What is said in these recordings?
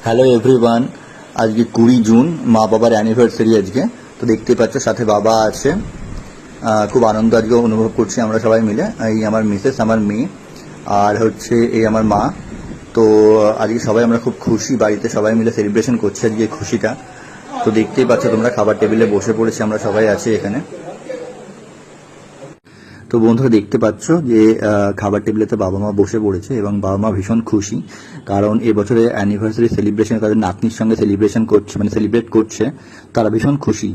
Hello everyone, আজকে 20 June মা বাবার অ্যানিভার্সারি আজকে। তো দেখতেই পাচ্ছ সাথে বাবা আছে। খুব আনন্দ আজকে অনুভব করছি আমরা সবাই মিলে। এই আমার মিসেস, আমার মেয়ে, আর হচ্ছে এই আমার মা। তো আজকে সবাই আমরা খুব খুশি, বাড়িতে সবাই মিলে সেলিব্রেশন করছি আজকে খুশিটা। তো দেখতেই পাচ্ছ তোমরা, খাবার টেবিলে বসে পড়েছি, আমরা সবাই আছি এখানে। তো বন্ধুরা দেখতে পাচ্ছ যে খাবার টেবিলেতে বাবা মা বসে পড়েছে এবং বাবা মা ভীষণ খুশি, কারণ এবছরে অ্যানিভার্সারি সেলিব্রেশন তাদের নাতনির সঙ্গে সেলিব্রেশন করছে, মানে সেলিব্রেট করছে, তারা ভীষণ খুশি।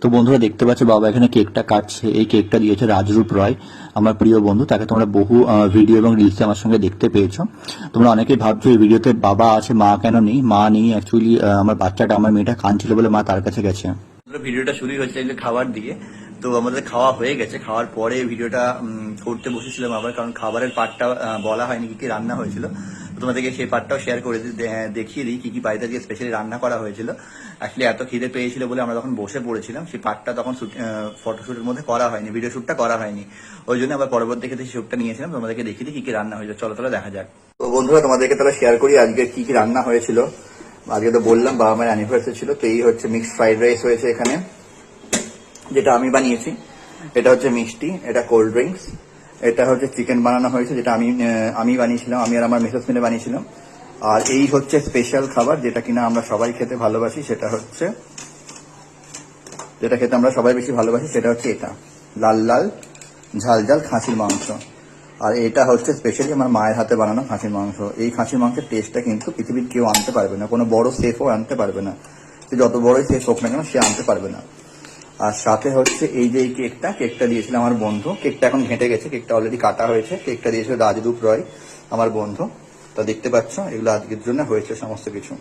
তো বন্ধুরা দেখতে পাচ্ছ বাবা এখানে কেকটা কাটছে। এই কেকটা দিয়েছে রাজরূপ রয়, আমার প্রিয় বন্ধু। তাকে তোমরা বহু ভিডিও এবং রিলসে আমার সঙ্গে দেখতে পেয়েছো। তোমরা অনেকেই ভাবছো এই ভিডিওতে বাবা আছে, মা কেন নেই। মা নেই, অ্যাকচুয়ালি আমার বাচ্চাটা, আমার মেয়েটা কাঁদছিল বলে মা তার কাছে গেছে। ভিডিওটা শুরু হচ্ছে খাবার দিয়ে। তো আমাদের খাওয়া হয়ে গেছে, খাওয়ার পরে ভিডিওটা করতে বসেছিলাম আবার, কারণ খাবারের পার্টটা বলা হয়নি কি কি রান্না হয়েছিল। তোমাদেরকে সেই পার্টটাও শেয়ার করে দেখিয়ে দিই কি কি বাড়িতে আজকে স্পেশালি রান্না করা হয়েছিল। অ্যাকচুয়ালি এত খিদে পেয়েছিল বলে আমরা তখন বসে পড়েছিলাম, সেই পার্টটা তখন ফটোশুটের মধ্যে করা হয়নি, ভিডিও শ্যুটটা করা হয়নি। ওই জন্য আবার পরবর্তী ক্ষেত্রে সেই শ্যুটটা নিয়েছিলাম, তোমাদেরকে দেখিয়ে দিই কি কি রান্না হয়েছিল। চলো তাহলে দেখা যাক। তো বন্ধুরা তোমাদেরকে তাহলে শেয়ার করি আজকে কি কি রান্না হয়েছিল। আজকে তো বললাম বাবা মায়ের অ্যানিভার্সারি ছিল। তো এই হচ্ছে মিক্সড ফ্রাইড রাইস হয়েছে এখানে, যেটা আমি বানিয়েছি। এটা হচ্ছে মিষ্টি, এটা কোল্ড ড্রিঙ্কস। এটা হচ্ছে চিকেন বানানো হয়েছে, যেটা আমি বানিয়েছিলাম, আমি আর আমার মিসেস মিলে বানিয়েছিলাম। আর এই হচ্ছে স্পেশাল খাবার যেটা কিনা আমরা সবাই খেতে ভালোবাসি, সেটা হচ্ছে, যেটা খেতে আমরা সবাই বেশি ভালোবাসি, সেটা হচ্ছে এটা লাল লাল ঝাল ঝাল খাসির মাংস। আর এটা হচ্ছে স্পেশালি আমার মায়ের হাতে বানানো খাসির মাংস। এই খাসির মাংসের টেস্টটা কিন্তু পৃথিবীর কেউ আনতে পারবে না, কোনো বড় শেফও আনতে পারবে না। সে যত বড়ই শেফ হোক না কেন, সে আনতে পারবে না। আর সাথে হচ্ছে এই যে কেকটা দিয়েছিল আমার বন্ধু। কেকটা এখন ঘেঁটে গেছে, কেকটা অলরেডি কাটা হয়েছে। কেকটা দিয়েছিল রাজরূপ রয়, আমার বন্ধু। তো দেখতে পাচ্ছ এগুলো আজকের জন্য হয়েছে সমস্ত কিছু।